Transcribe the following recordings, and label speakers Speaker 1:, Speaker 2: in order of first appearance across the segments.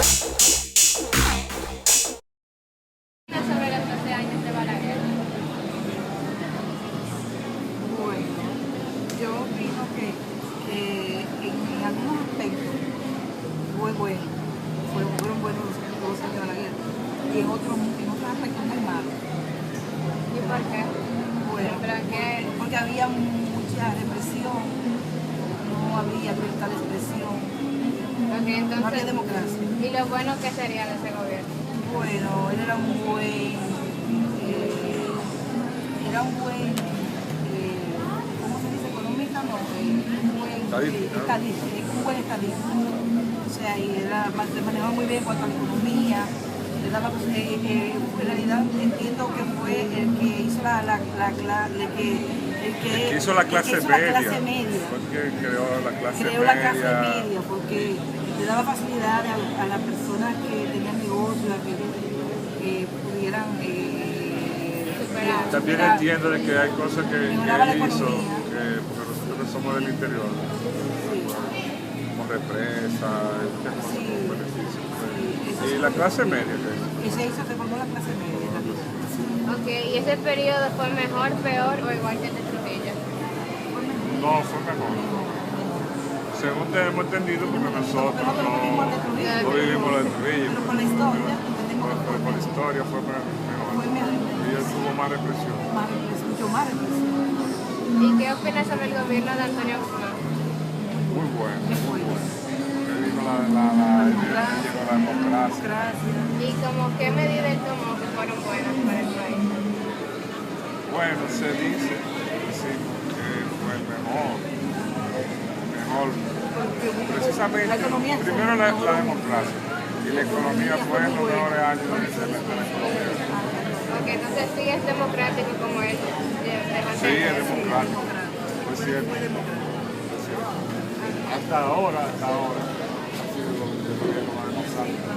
Speaker 1: Sobre los 12 años de Balaguer.
Speaker 2: Bueno, yo opino que en algunos aspectos fue bueno, fueron buenos los años de la guerra, y en otros aspectos muy malos.
Speaker 1: ¿Y por qué?
Speaker 2: Bueno, porque había mucha represión, no había libertad de expresión,
Speaker 1: Ok, entonces,
Speaker 2: no había democracia.
Speaker 1: ¿y lo bueno que sería de ese gobierno?
Speaker 2: Bueno, él era un buen, ¿cómo se dice? Economista, no, un buen estadista, un buen estadista. O sea, y se manejaba muy bien en cuanto a la economía, le daba, en realidad entiendo que fue el que hizo el que
Speaker 3: hizo la clase media.
Speaker 2: Fue
Speaker 3: el que creó la clase
Speaker 2: la clase
Speaker 3: media.
Speaker 2: media, porque le daba facilidades a las personas que tenían negocios, a que ellos pudieran
Speaker 3: También
Speaker 2: superar.
Speaker 3: entiendo de que hay cosas que
Speaker 2: Mejoraba la
Speaker 3: él hizo,
Speaker 2: economía.
Speaker 3: porque nosotros que somos del interior, como represa, muchas cosas
Speaker 2: Sí.
Speaker 3: con beneficios.
Speaker 2: Sí,
Speaker 3: Y la clase media,
Speaker 2: y se formó la clase media en realidad.
Speaker 1: Ok, ¿y ese periodo fue mejor, peor o igual que el de Trujillo?
Speaker 3: no fue mejor. Según tenemos entendido, porque nosotros
Speaker 2: Nosotros no vivimos de
Speaker 3: no
Speaker 2: Trujillo,
Speaker 3: vivimos de Trujillo.
Speaker 2: pero por la historia entendemos que
Speaker 3: Por la historia fue
Speaker 2: fue
Speaker 3: mejor.
Speaker 2: mejor,
Speaker 3: Y él tuvo más represión.
Speaker 2: mucho más represión.
Speaker 1: ¿Y qué opinas sobre el gobierno de Antonio Guzmán?
Speaker 3: Muy bueno, muy bueno. Él vino la democracia.
Speaker 1: ¿Y como qué medidas él tomó que fueron buenas para el país?
Speaker 3: Bueno, se dice, decimos que fue el mejor, precisamente,
Speaker 2: La economía
Speaker 3: primero la democracia, y la economía fue en los mejores años donde se metió la economía.
Speaker 1: Ok, entonces sí es democrático como él.
Speaker 3: Sí, es democrático, es cierto. Hasta ahora, ha sido el gobierno más democrático.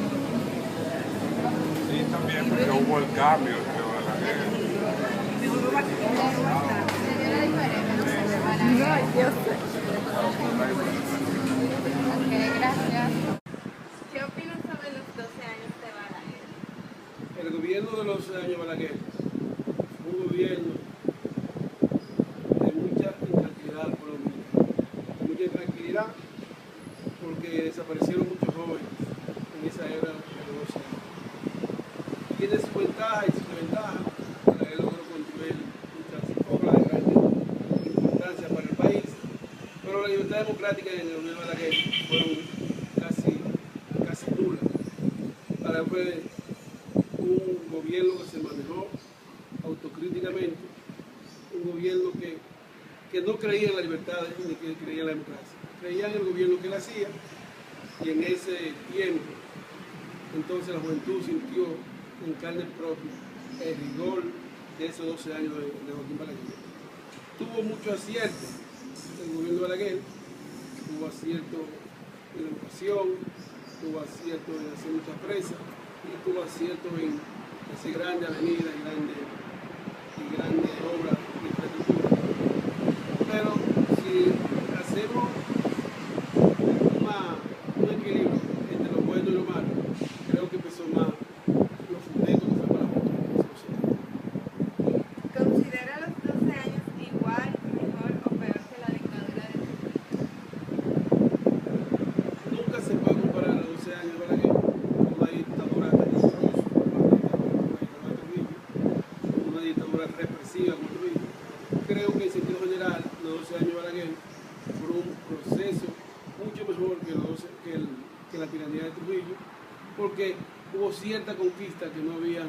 Speaker 3: Y también porque hubo el cambio de la guerra.
Speaker 1: ¿Sería la diferencia?
Speaker 2: No, yo sé.
Speaker 1: Ok, gracias. ¿Qué opinas sobre los 12 años de Balaguer?
Speaker 4: El gobierno de los años Balaguer fue un gobierno de mucha intranquilidad al pueblo dominicano. Mucha intranquilidad porque desaparecieron muchos jóvenes en esa era de los 12 años. Tiene su ventaja y su desventaja. Balaguer logró construir muchas obras de gran importancia para el país, pero la libertad democrática en el gobierno de Balaguer fueron casi nulas. Balaguer fue un gobierno que se manejó autocríticamente, un gobierno que no creía en la libertad ni que creía en la democracia. Creía en el gobierno que él hacía, y en ese tiempo entonces la juventud sintió en carne propia el rigor de esos 12 años de Joaquín Balaguer. Tuvo mucho acierto el gobierno de Balaguer, tuvo acierto en la educación, tuvo acierto en hacer muchas presas, y tuvo acierto en hacer grandes avenidas y grandes obras de infraestructura. Pero si hacemos un equilibrio entre lo bueno y lo malo, creo que pesó más lo fundento que fue para la juventud de la sociedad.
Speaker 1: ¿Considera los 12 años igual, mejor o peor que la dictadura de Trujillo?
Speaker 4: Nunca se puede comparar los 12 años de Balaguer con una dictadura tan atroz como la dictadura de Trujillo, una dictadura represiva como Trujillo. Creo que en sentido general los 12 años de Balaguer fueron un proceso mucho mejor que la tiranía de Trujillo, porque hubo cierta conquista que no habían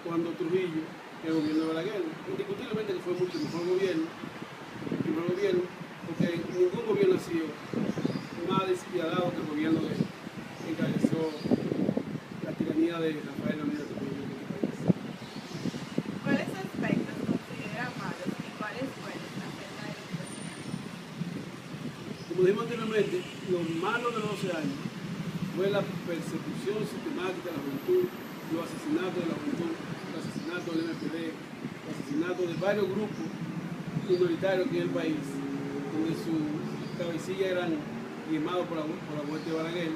Speaker 4: cuando Trujillo, el gobierno de Balaguer. Indiscutiblemente que fue mucho mejor gobierno, el primer gobierno, porque ningún gobierno ha sido más despiadado que el gobierno que encabezó la tiranía de Rafael Leónidas Trujillo en este país.
Speaker 1: ¿Cuáles aspectos considera malos y cuáles buenos acerca de los 12 años?
Speaker 4: Como dijimos anteriormente, lo malo de los 12 años fue la persecución sistemática de la juventud, los asesinatos de la juventud, los asesinatos del MPD, los asesinatos de varios grupos minoritarios aquí en el país, donde su cabecilla eran quemados por la muerte de Balaguer,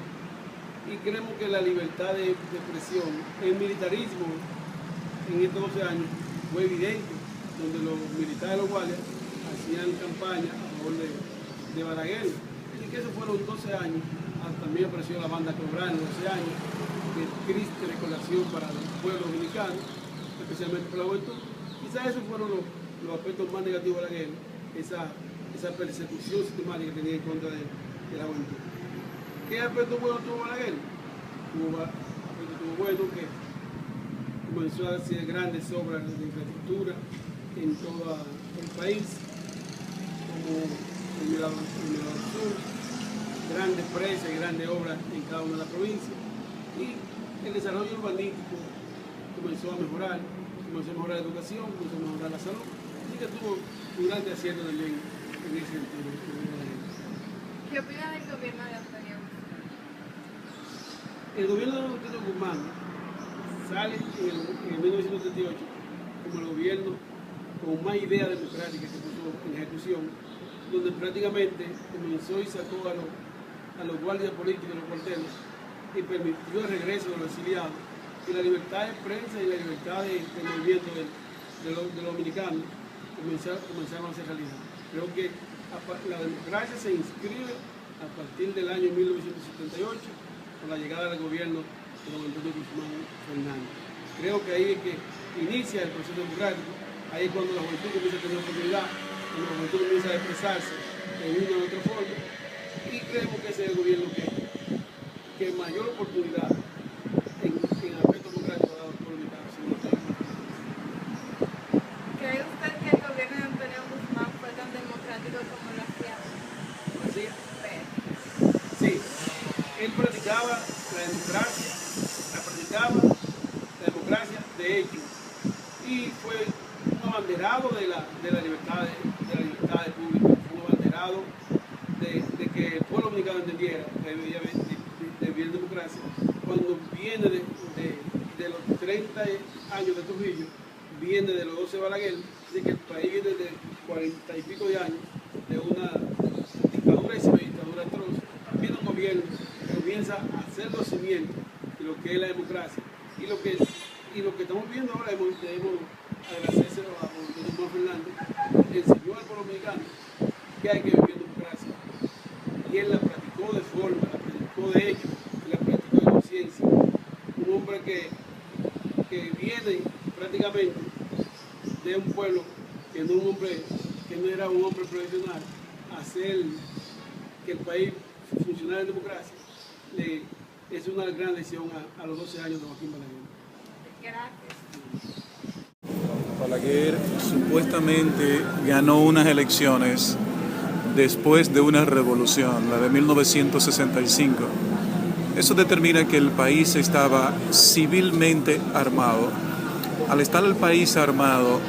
Speaker 4: y creemos que la libertad de expresión, el militarismo en estos 12 años fue evidente, donde los militares de los guardias hacían campaña a favor de Balaguer, y que esos fueron 12 años, también apareció la banda Cobra en 12 años, de triste recordación para el pueblo dominicano, especialmente para la juventud. Quizás esos fueron los aspectos más negativos de Balaguer, esa persecución sistemática que tenía en contra de la juventud. ¿Qué aspecto bueno tuvo Balaguer? Tuvo bueno que comenzó a hacer grandes obras de infraestructura en todo el país, como el Mirador Sur, grandes presas y grandes obras en cada una de las provincias. Y el desarrollo urbanístico comenzó a mejorar la educación, comenzó a mejorar la salud. Así que tuvo un gran acierto también en ese sentido.
Speaker 1: ¿Qué opina del gobierno de Antonio Guzmán?
Speaker 4: El gobierno de Antonio Guzmán sale en 1938 como el gobierno con más idea democrática que puso en ejecución, donde prácticamente comenzó y sacó a los guardias políticos de los cuarteles y permitió el regreso de los exiliados, y la libertad de prensa y la libertad de movimiento de los dominicanos comenzaron a ser realidad. Creo que la democracia se inscribe a partir del año 1978 con la llegada del gobierno de don Antonio Guzmán Fernández. Creo que ahí es que inicia el proceso democrático, ahí es cuando la juventud comienza a tener oportunidad, cuando la juventud comienza a expresarse en una u otra forma, y creemos que ese es el gobierno que mayor oportunidad en aspecto democrático ha dado al pueblo dominicano.
Speaker 1: ¿Cree usted que el gobierno de Antonio Guzmán fue tan democrático como lo hacía?
Speaker 4: Sí, él practicaba la democracia de hecho, y fue un abanderado de la libertad pública, un abanderado de que el pueblo dominicano entendiera que debía vivir democracia. Cuando viene de los 30 años de Trujillo, viene de los 12 de Balaguer, de que el país viene de 40 y pico de años de una dictadura y semidictadura atroz, viene un gobierno que comienza a hacer los cimientos de lo que es la democracia. Y lo que estamos viendo ahora, debemos agradecer a Guzmán Fernández, enseñó al pueblo dominicano que hay que vivir en democracia. Y él la practicó de forma, la practicó de hecho, y la practicó de conciencia. Un hombre que viene prácticamente de un pueblo que no era un hombre profesional, a hacer que el país funcionara en democracia, es una gran lección a los 12 años de Joaquín Balaguer.
Speaker 1: Gracias.
Speaker 5: Balaguer supuestamente ganó unas elecciones después de una revolución, la de 1965. Eso determina que el país estaba civilmente armado. Al estar el país armado,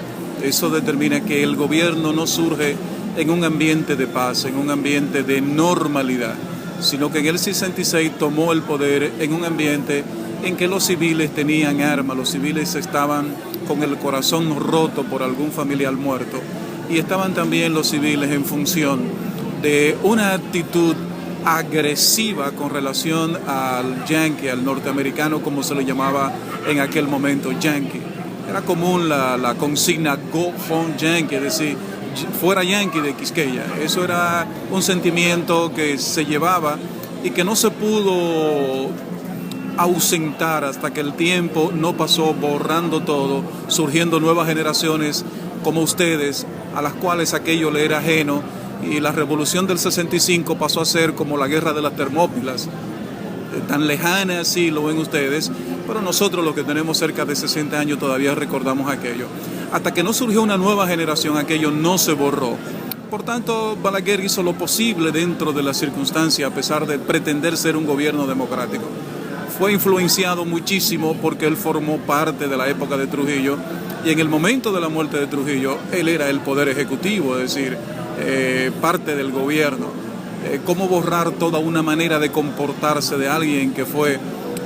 Speaker 5: eso determina que el gobierno no surge en un ambiente de paz, en un ambiente de normalidad, sino que en el 66 tomó el poder en un ambiente en que los civiles tenían armas, los civiles estaban con el corazón roto por algún familiar muerto, y estaban también los civiles en función de una actitud agresiva con relación al yankee, al norteamericano, como se le llamaba en aquel momento, yankee. Era común la consigna "Go home Yankee", es decir, fuera Yankee de Quisqueya. Eso era un sentimiento que se llevaba y que no se pudo ausentar hasta que el tiempo no pasó borrando todo, surgiendo nuevas generaciones como ustedes, a las cuales aquello le era ajeno, y la revolución del 65 pasó a ser como la guerra de las Termópilas, tan lejana así lo ven ustedes, pero nosotros los que tenemos cerca de 60 años todavía recordamos aquello. Hasta que no surgió una nueva generación, aquello no se borró. Por tanto, Balaguer hizo lo posible dentro de las circunstancias, a pesar de pretender ser un gobierno democrático. Fue influenciado muchísimo porque él formó parte de la época de Trujillo, y en el momento de la muerte de Trujillo, él era el poder ejecutivo, es decir, parte del gobierno. ¿Cómo borrar toda una manera de comportarse de alguien que fue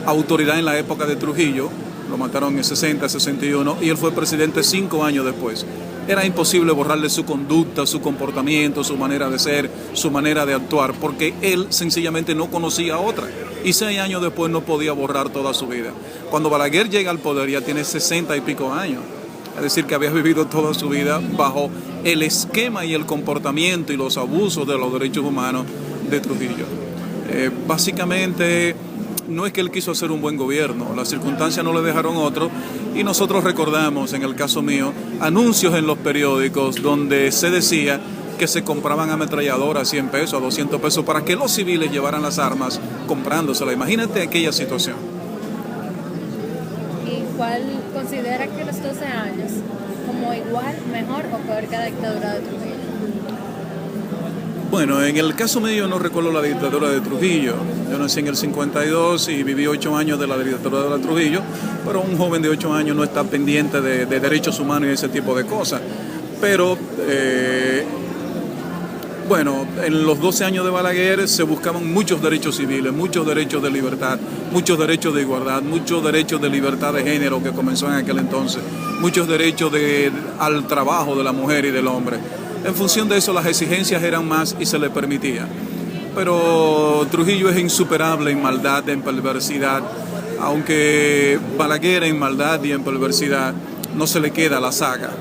Speaker 5: autoridad en la época de Trujillo? Lo mataron en 60, 61, y él fue presidente 5 años después. Era imposible borrarle su conducta, su comportamiento, su manera de ser, su manera de actuar, porque él sencillamente no conocía otra. y 6 años después no podía borrar toda su vida. Cuando Balaguer llega al poder ya tiene 60 y pico años. Es decir, que había vivido toda su vida bajo el esquema y el comportamiento y los abusos de los derechos humanos de Trujillo. Básicamente, no es que él quiso hacer un buen gobierno, las circunstancias no le dejaron otro, y nosotros recordamos, en el caso mío, anuncios en los periódicos donde se decía que se compraban ametralladoras a 100 pesos, a 200 pesos, para que los civiles llevaran las armas comprándoselas. Imagínate aquella situación.
Speaker 6: ¿Y cuál considera que los 12 años como igual, mejor o peor que la dictadura de Trujillo?
Speaker 5: Bueno, en el caso mío no recuerdo la dictadura de Trujillo. Yo nací en el 52 y viví 8 años de la dictadura de Trujillo, pero un joven de 8 años no está pendiente de derechos humanos y ese tipo de cosas. Pero, bueno, en los 12 años de Balaguer se buscaban muchos derechos civiles, muchos derechos de libertad, muchos derechos de igualdad, muchos derechos de libertad de género que comenzó en aquel entonces, muchos derechos al trabajo de la mujer y del hombre. En función de eso las exigencias eran más y se le permitía. Pero Trujillo es insuperable en maldad, en perversidad. Aunque Balaguer en maldad y en perversidad no se le queda la saga.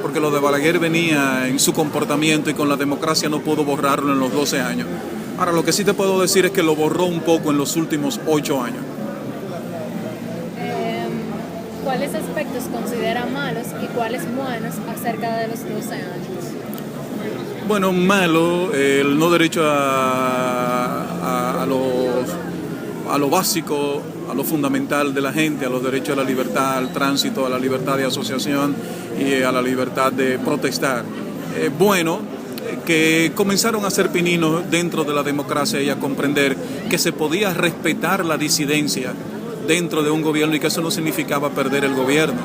Speaker 5: Porque lo de Balaguer venía en su comportamiento y con la democracia no pudo borrarlo en los 12 años. Ahora, lo que sí te puedo decir es que lo borró un poco en los últimos 8 años.
Speaker 6: ¿Cuáles aspectos considera malos y cuáles buenos acerca de los 12 años?
Speaker 5: Bueno, malo, el no derecho a lo básico, a lo fundamental de la gente, a los derechos a la libertad, al tránsito, a la libertad de asociación y a la libertad de protestar. Bueno, que comenzaron a ser pininos dentro de la democracia y a comprender que se podía respetar la disidencia dentro de un gobierno y que eso no significaba perder el gobierno.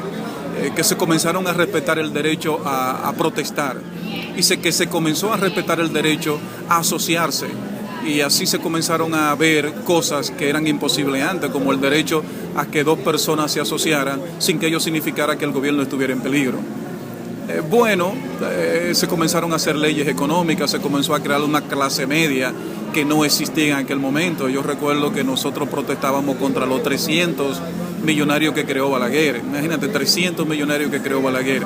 Speaker 5: Que se comenzaron a respetar el derecho a protestar y que se comenzó a respetar el derecho a asociarse, y así se comenzaron a ver cosas que eran imposibles antes, como el derecho a que 2 personas se asociaran sin que ello significara que el gobierno estuviera en peligro. Se comenzaron a hacer leyes económicas, se comenzó a crear una clase media que no existía en aquel momento. Yo recuerdo que nosotros protestábamos contra los 300 millonarios que creó Balaguer. Imagínate, 300 millonarios que creó Balaguer.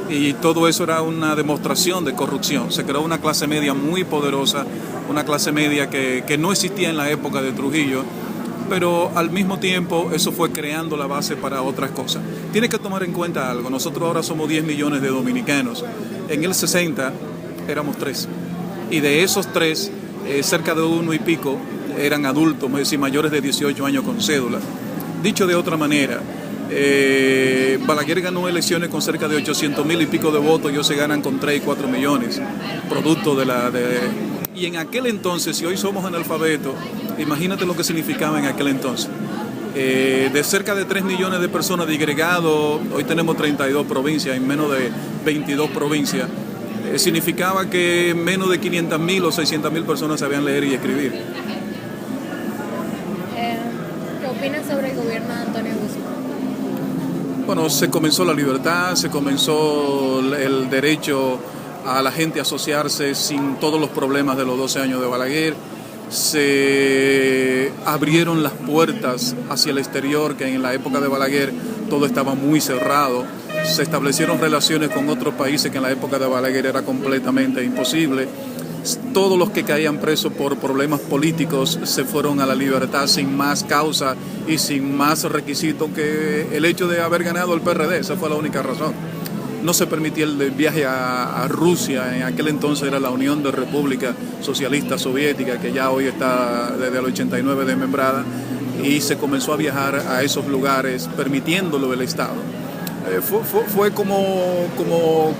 Speaker 5: Y todo eso era una demostración de corrupción. Se creó una clase media muy poderosa, una clase media que no existía en la época de Trujillo, pero al mismo tiempo eso fue creando la base para otras cosas. Tienes que tomar en cuenta algo, nosotros ahora somos 10 millones de dominicanos, en el 60 éramos 3, y de esos 3, cerca de 1 y pico eran adultos, es decir, mayores de 18 años con cédula. Dicho de otra manera, Balaguer ganó elecciones con cerca de 800,000 y pico de votos, y ellos se ganan con 3 y 4 millones, producto y en aquel entonces, si hoy somos analfabetos, imagínate lo que significaba en aquel entonces. De cerca de 3 millones de personas disgregados, hoy tenemos 32 provincias, en menos de 22 provincias, significaba que menos de 500,000 o 600,000 personas sabían leer y escribir.
Speaker 6: ¿Qué opinas sobre el gobierno de Antonio Guzmán?
Speaker 5: Bueno, se comenzó la libertad, se comenzó el derecho a la gente a asociarse sin todos los problemas de los 12 años de Balaguer. Se abrieron las puertas hacia el exterior, que en la época de Balaguer todo estaba muy cerrado. Se establecieron relaciones con otros países que en la época de Balaguer era completamente imposible. Todos los que caían presos por problemas políticos se fueron a la libertad sin más causa y sin más requisito que el hecho de haber ganado el PRD. Esa fue la única razón. No se permitía el viaje a Rusia, en aquel entonces era la Unión de República Socialista Soviética, que ya hoy está desde el 89 desmembrada, y se comenzó a viajar a esos lugares permitiéndolo el Estado. Fue como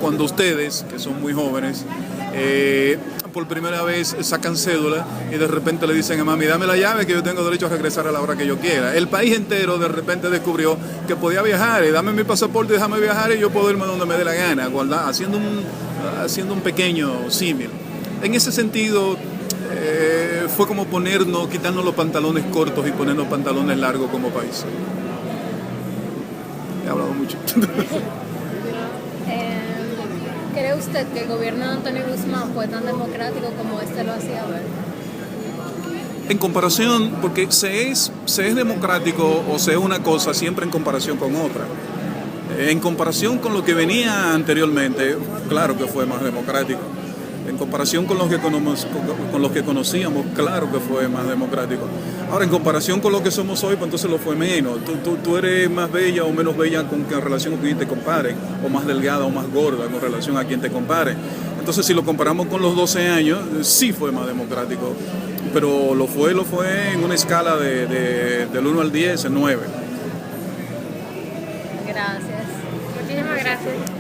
Speaker 5: cuando ustedes, que son muy jóvenes, por primera vez sacan cédula y de repente le dicen a mami, dame la llave que yo tengo derecho a regresar a la hora que yo quiera. El país entero de repente descubrió que podía viajar, y dame mi pasaporte, déjame viajar y yo puedo irme donde me dé la gana, haciendo un pequeño símil. En ese sentido, fue como quitarnos los pantalones cortos y ponernos pantalones largos como país. He hablado mucho.
Speaker 6: ¿Cree usted que el gobierno de Antonio Guzmán fue tan democrático como este lo hacía ver?
Speaker 5: En comparación, porque se es democrático o se es una cosa siempre en comparación con otra. En comparación con lo que venía anteriormente, claro que fue más democrático. En comparación con los que conocíamos, claro que fue más democrático. Ahora, en comparación con lo que somos hoy, pues entonces lo fue menos. Tú eres más bella o menos bella en relación con quien te compare, o más delgada o más gorda con relación a quien te compare. Entonces, si lo comparamos con los 12 años, sí fue más democrático, pero lo fue en una escala del 1 al 10, en 9.
Speaker 6: Gracias. Muchísimas gracias.